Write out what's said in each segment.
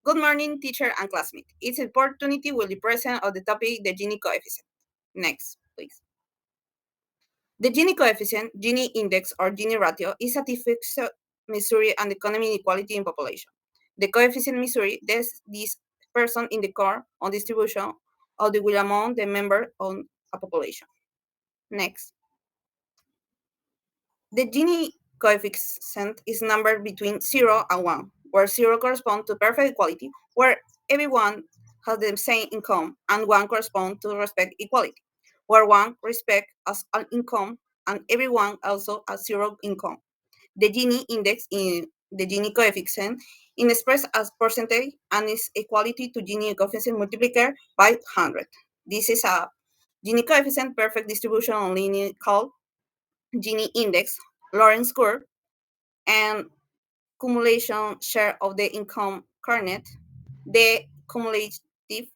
Good morning, teacher and classmate. It's an opportunity will be present of the topic, the Gini coefficient. Next, please. The Gini coefficient, Gini index, or Gini ratio is a difficult measure and economic inequality in population. The coefficient measure this person in the core on distribution of the will among the member on a population. Next. The Gini coefficient is numbered between 0 and 1, where 0 corresponds to perfect equality, where everyone has the same income, and 1 corresponds to respect equality, where 1 respect as an income and everyone also has 0 income. The Gini index in the Gini coefficient is expressed as percentage and is equality to Gini coefficient multiplied by 100. This is a Gini coefficient perfect distribution on linear called Gini index, Lorentz curve, and cumulation share of the income current, the cumulative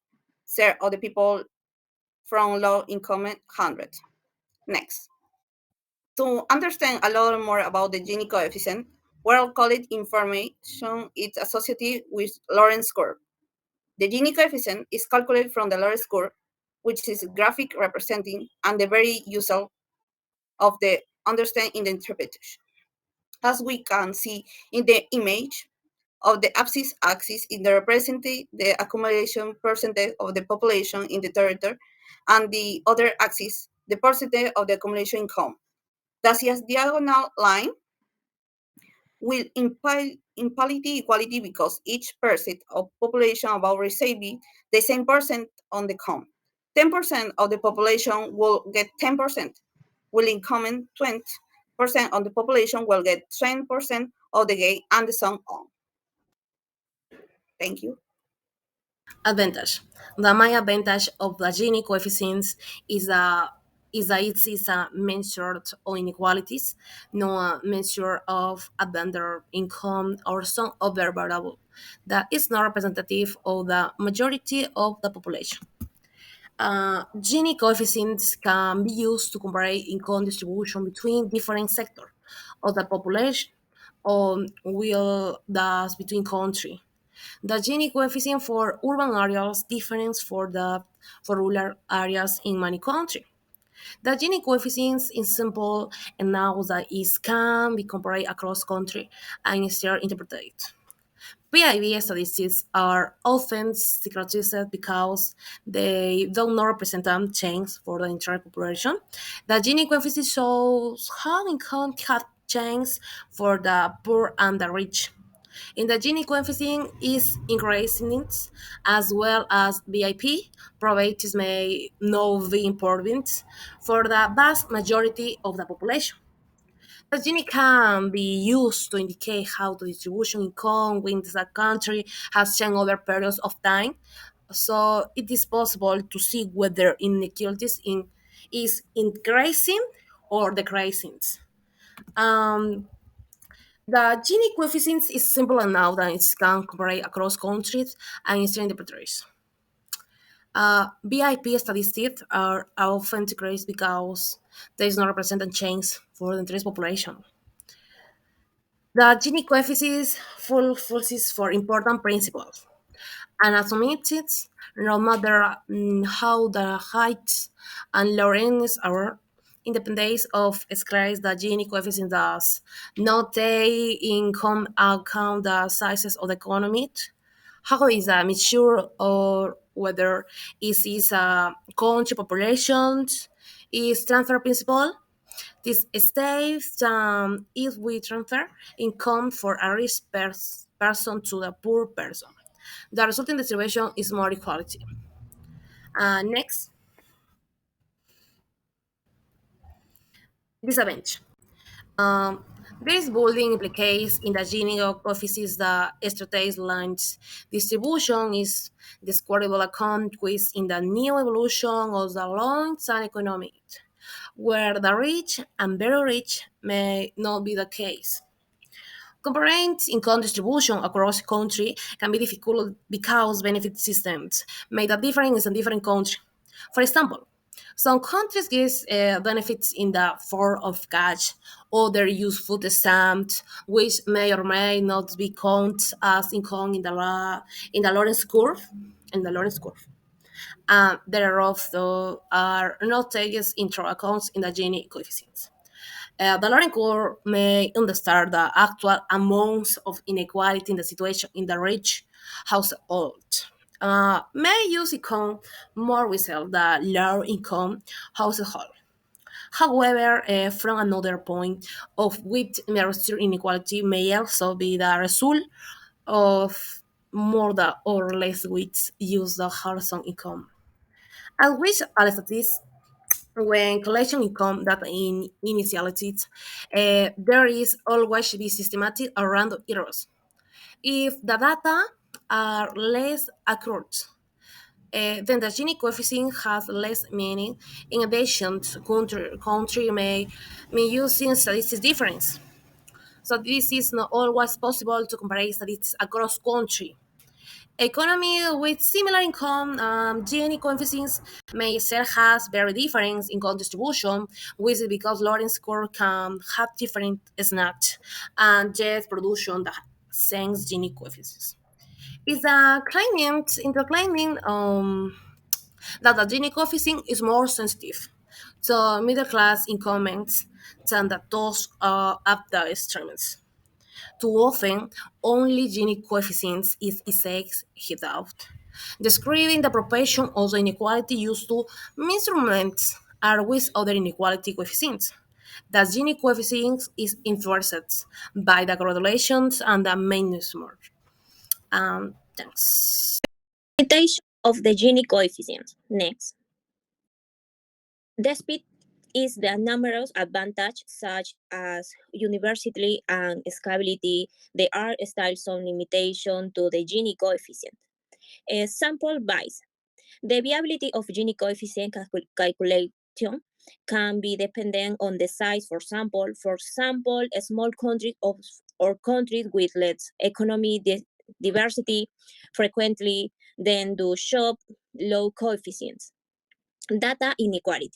share of the people from low income 100. Next. To understand a lot more about the Gini coefficient, well-coded information is associated with Lorentz curve. The Gini coefficient is calculated from the Lorentz curve, which is a graphic representing and the very useful of the understand in the interpretation. As we can see in the image of the axis is the representing the accumulation percentage of the population in the territory, and the other axis, the percentage of the accumulation income. Thus, as diagonal line will impality equality because each percent of population about receiving the same percent on the income. 10% of the population will get 10%, will income 20% of the population will get 20% of the gain, and so on. Thank you. Advantage. The main advantage of the Gini coefficients is that it is a measure of inequalities, no measure of advantage income or some other variable that is not representative of the majority of the population. Gini coefficients can be used to compare income distribution between different sectors of the population or will thus between countries. The Gini coefficient for urban areas differs for rural areas in many countries. The Gini coefficient is simple enough that it can be compared across country and still interpreted. PIB statistics are often secretized because they do not represent a change for the entire population. The Gini coefficient shows how income has changed for the poor and the rich. In the Gini coefficient is increasing as well as VIP. Probates may not be important for the vast majority of the population. The Gini can be used to indicate how the distribution income within the country has changed over periods of time. So it is possible to see whether inequalities is increasing or decreasing. Um, the Gini coefficient is simple enough that it can compare across countries and instant interpreters. BIP statistics are often decreased because there is no represented change for the entire population. The Gini coefficient focuses for important principles and assumes no matter how the heights and lowness are independent of scales the Gini coefficient does not take income account the sizes of the economy. How is a measure or whether it is a country population is transfer principle. This states if we transfer income for a rich person to the poor person. The resulting distribution is more equality. Next, disadvantage. Um, this building implicates in the Gini coefficients the strategic lines distribution is describable account with in the new evolution of the long-term economy, where the rich and very rich may not be the case. Comparing income distribution across country can be difficult because benefit systems make a difference in different countries. For example, Some countries give benefits in the form of cash, others use food stamps, which may or may not be counted as income in the Lawrence curve. In the Lawrence curve, there also are not taken into account in the Gini coefficients. The Lawrence curve may understand the actual amounts of inequality in the situation in the rich household. May use income more without the low income household. However, from another point of with racial inequality may also be the result of more or less which use the horizontal income. At which statistics when collection income data in initialities, there is always be systematic around errors. If the data are less accurate, then the Gini coefficient has less meaning. In addition, country may using statistics difference. So this is not always possible to compare statistics across country. Economy with similar income Gini coefficients may still has very different income distribution, which is because Lawrence curve can have different snatch and yet production the same Gini coefficients. Is a claimant interclaiming that the Gini coefficient is more sensitive to middle class incomes than the those of the extremes. Too often, only Gini coefficients is hit out. Describing the proportion of the inequality used to measurements are with other inequality coefficients. The Gini coefficient is influenced by the correlations and the measurement. Thanks. Limitation of the Gini coefficient. Next. Despite is the numerous advantages such as universality and scalability, there are still some limitation to the Gini coefficient. A sample bias. The viability of Gini coefficient calculation can be dependent on the size for sample. For example, a small country or countries with less economic diversity frequently then do show low coefficients. Data inequality.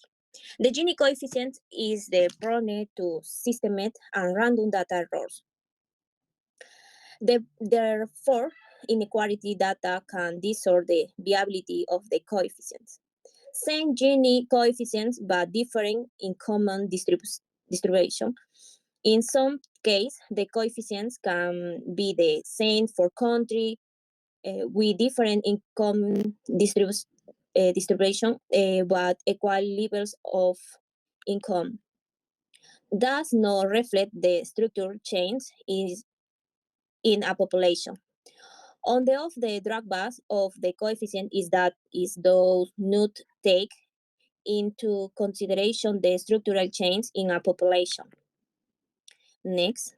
The Gini coefficient is the prone to systematic and random data errors. Therefore, inequality data can distort the viability of the coefficients. Same Gini coefficients but differing in common distribution. In some cases, the coefficients can be the same for country with different income distribution, but equal levels of income. Does not reflect the structural change in a population. On the of the drawbacks of the coefficient is that is those not take into consideration the structural change in a population. Next.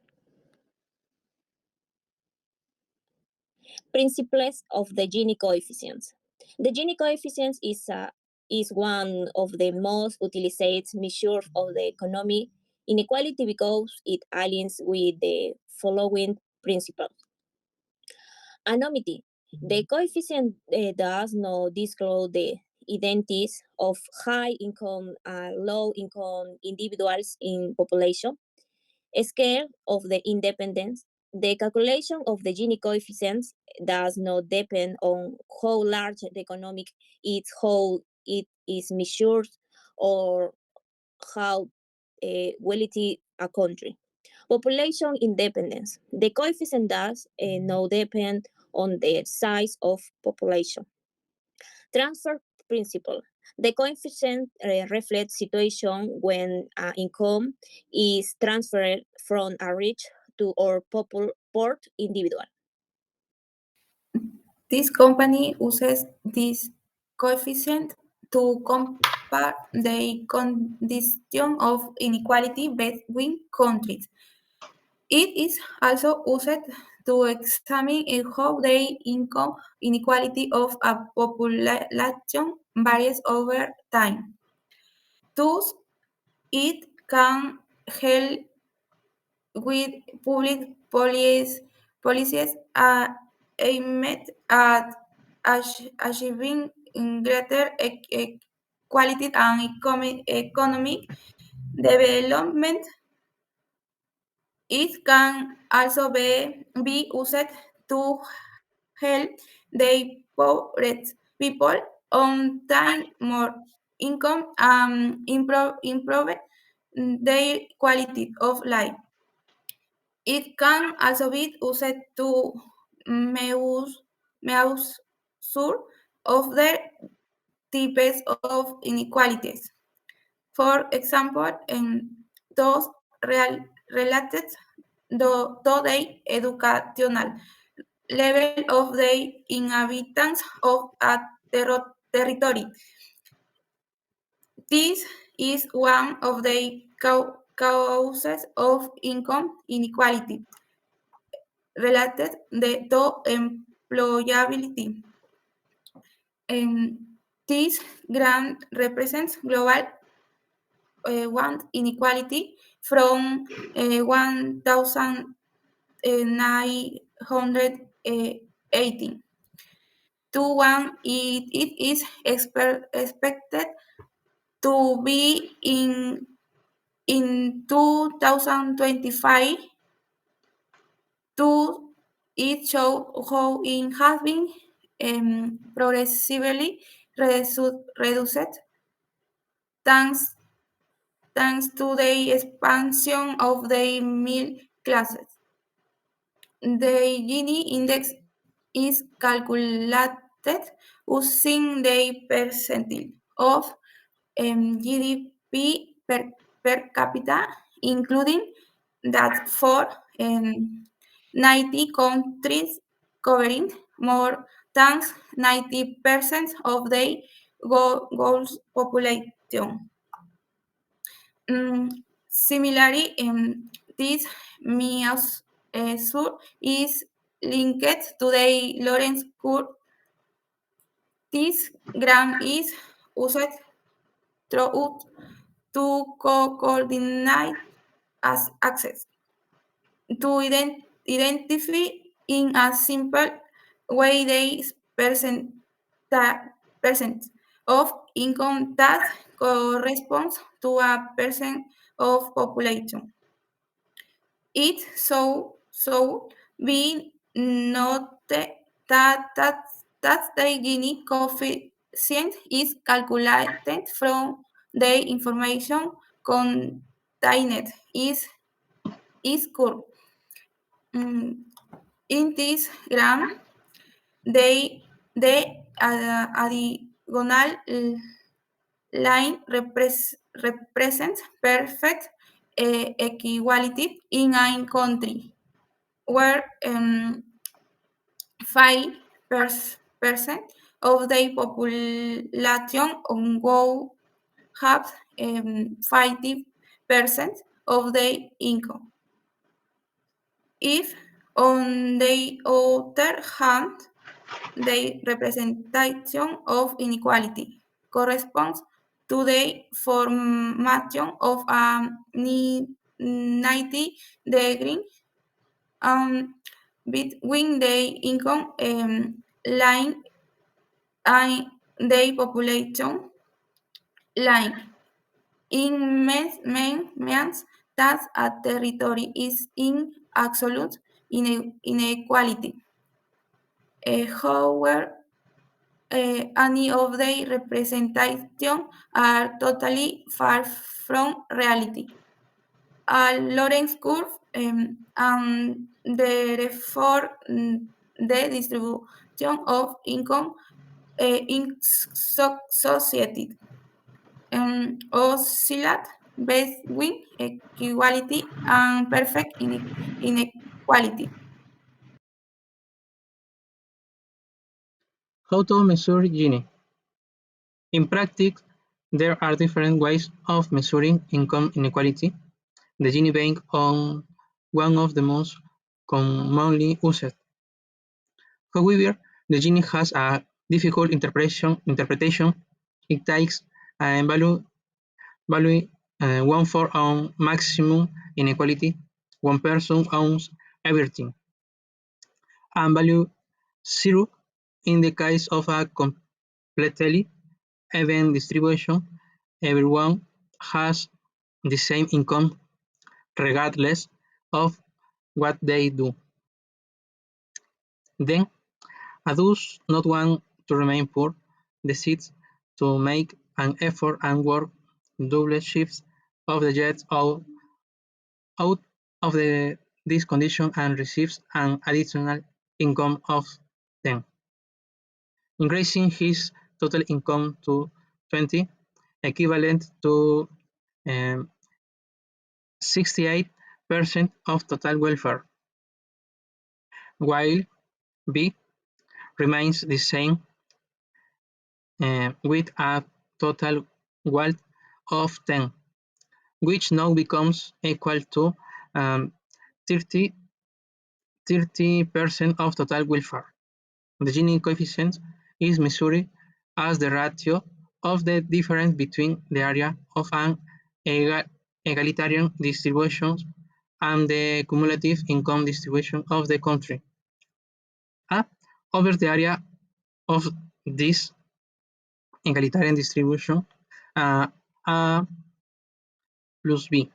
Principles of the Gini coefficients. The Gini coefficient is one of the most utilized measures of the economic inequality because it aligns with the following principles. Anonymity. The coefficient does not disclose the identities of high income and low income individuals in population. Scale of the independence. The calculation of the Gini coefficients does not depend on how large the economic is, how it is measured, or how wealthy a country. Population independence. The coefficient does not depend on the size of population. Transfer principle. The coefficient reflects situation when income is transferred from a rich to or poor individual. This company uses this coefficient to compare the condition of inequality between countries. It is also used to examine how the income inequality of a population varies over time. Thus, it can help with public policies aimed at achieving greater quality and economic development. It can also be used to help the poorest people obtain more income and improve their quality of life. It can also be used to measure of the types of inequalities. For example, those related to the educational level of the inhabitants of a territory. This is one of the causes of income inequality related to employability. This grant represents global want inequality from 1918 to one it is expected to be in 2025 to it show how it has been progressively reduced thanks to the expansion of the middle classes. The Gini index is calculated using the percentile of GDP per capita, including that for 90 countries covering more than 90% of the world's population. Similarly, this measure is linked to the Lorentz curve. This graph is used throughout to coordinate as access to identify in a simple way the percent of income that corresponds to a percent of population. It so be noted that the Gini coefficient is calculated from the information contained is curve. In this graph, the diagonal line represents perfect equality in a country where 5% of the population will have 50% of the income. If, on the other hand, the representation of inequality corresponds to the formation of a 90-degree between the income line and the population line. It means that a territory is in absolute inequality. However, any of the representation are totally far from reality. A Lorentz curve and therefore the distribution of income in society oscillate between equality and perfect inequality. How to measure Gini? In practice, there are different ways of measuring income inequality, the Gini being one of the most commonly used. However, the Gini has a difficult interpretation. It takes a value 1 for on maximum inequality, one person owns everything, and value 0 in the case of a completely even distribution, everyone has the same income regardless of what they do. Then, those not want to remain poor decide to make an effort and work double shifts of the jet out of this condition and receives an additional income of 10, increasing his total income to 20, equivalent to 68% of total welfare, while B remains the same with a total wealth of 10, which now becomes equal to 30 30% of total welfare. The Gini coefficient is measured as the ratio of the difference between the area of an egalitarian distribution and the cumulative income distribution of the country over the area of this egalitarian distribution A plus B.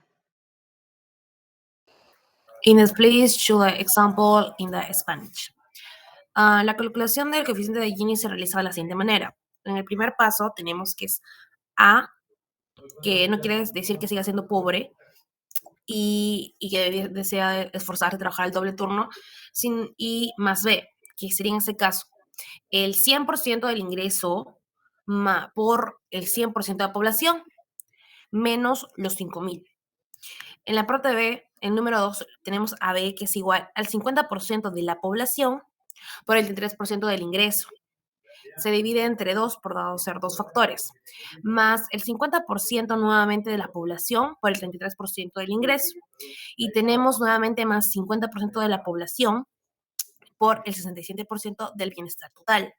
In this, please show the example in the Spanish. La calculación del coeficiente de Gini se realiza de la siguiente manera. En el primer paso tenemos que es A, que no quiere decir que siga siendo pobre y que desea esforzarse a trabajar el doble turno, y más B, que sería en ese caso el 100% del ingreso por el 100% de la población, menos los 5,000. En la parte B, el número 2, tenemos a B, que es igual al 50% de la población por el 33% del ingreso. Se divide entre 2 por dado ser 2 factores, más el 50% nuevamente de la población por el 33% del ingreso. Y tenemos nuevamente más 50% de la población por el 67% del bienestar total.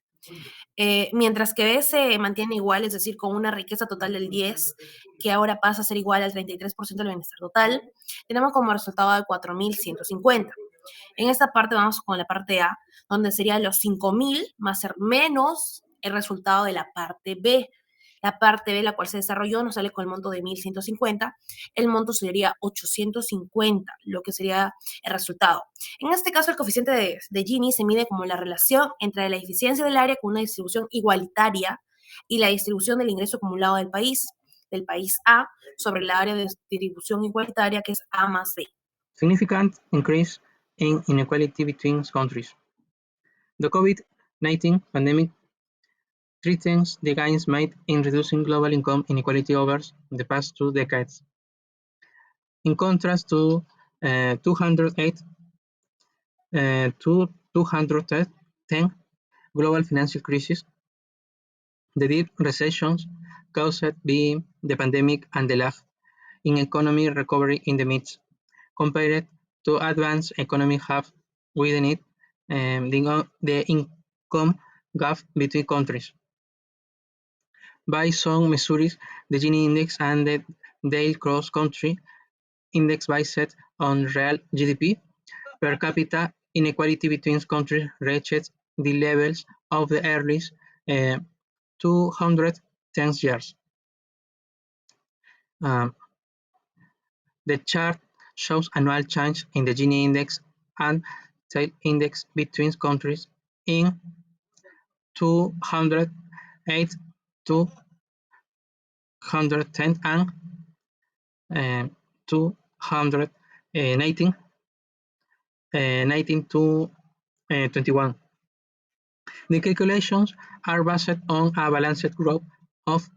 Mientras que B se mantiene igual, es decir, con una riqueza total del 10, que ahora pasa a ser igual al 33% del bienestar total, tenemos como resultado de 4.150. En esta parte vamos con la parte A, donde serían los 5,000 más ser menos el resultado de la parte B. La parte B, la cual se desarrolló, nos sale con el monto de 1.150. El monto sería 850, lo que sería el resultado. En este caso, el coeficiente de Gini se mide como la relación entre la eficiencia del área con una distribución igualitaria y la distribución del ingreso acumulado del país A, sobre la área de distribución igualitaria, que es A más B. Significant increase in inequality between countries. The COVID-19 pandemic threatens the gains made in reducing global income inequality over the past 2 decades. In contrast to 210 global financial crisis, the deep recessions caused by the pandemic and the lag in economy recovery in the midst, compared to advanced economies have widened the income gap between countries. By some measures, the Gini index and the Dale cross-country index based on real GDP per capita inequality between countries reached the levels of the early 210 years. The chart shows annual change in the Gini index and Dale index between countries in 208, 210 and 219 19 to 21. The calculations are based on a balanced group of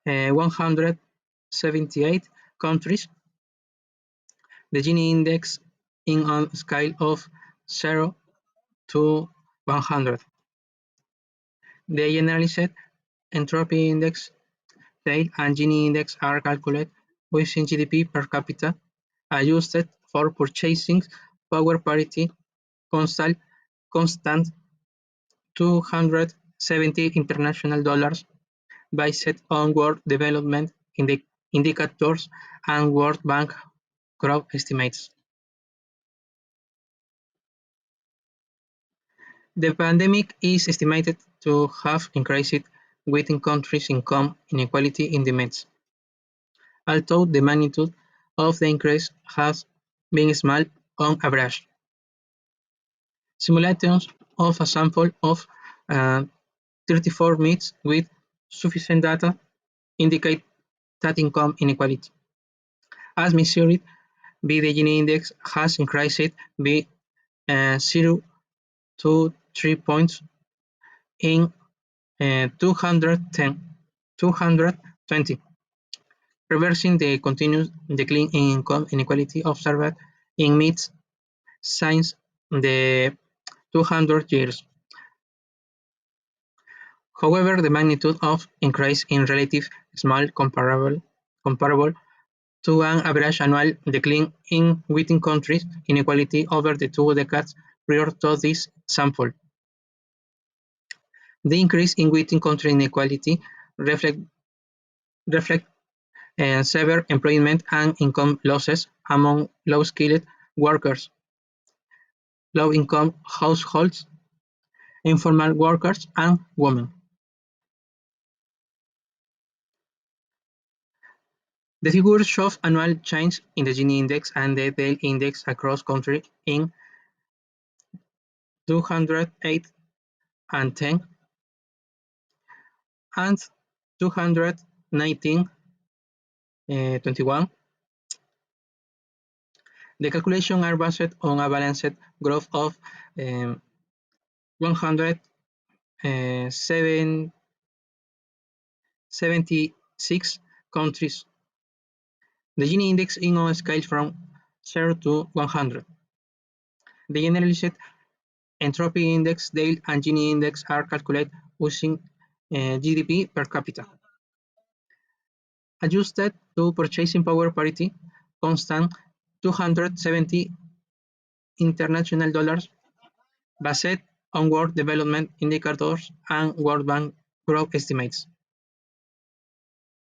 178 countries. The Gini index in a scale of 0 to 100. The generalized entropy index, Dale and Gini index are calculated using GDP per capita, adjusted for purchasing power parity, constant 270 international dollars based on world development indicators and World Bank growth estimates. The pandemic is estimated to have increased within countries' income inequality in the METs, although the magnitude of the increase has been small on average. Simulations of a sample of 34 METs with sufficient data indicate that income inequality, as measured by the Gini index, has increased by 0 to 3 points in 220, reversing the continuous decline in income inequality observed in METs since the 200 years. However, the magnitude of increase is relatively small comparable to an average annual decline in within countries inequality over the 2 decades prior to this sample. The increase in within country inequality reflects severe employment and income losses among low-skilled workers, low-income households, informal workers, and women. The figure shows annual change in the Gini index and the Dale index across countries in 208 and 10 and 219 21. The calculations are based on a balanced growth of 176 countries. The Gini index is on a scale from 0 to 100. The generalized entropy index, Dale, and Gini index are calculated using GDP per capita. Adjusted to purchasing power parity, constant 270 international dollars, based on world development indicators and World Bank growth estimates.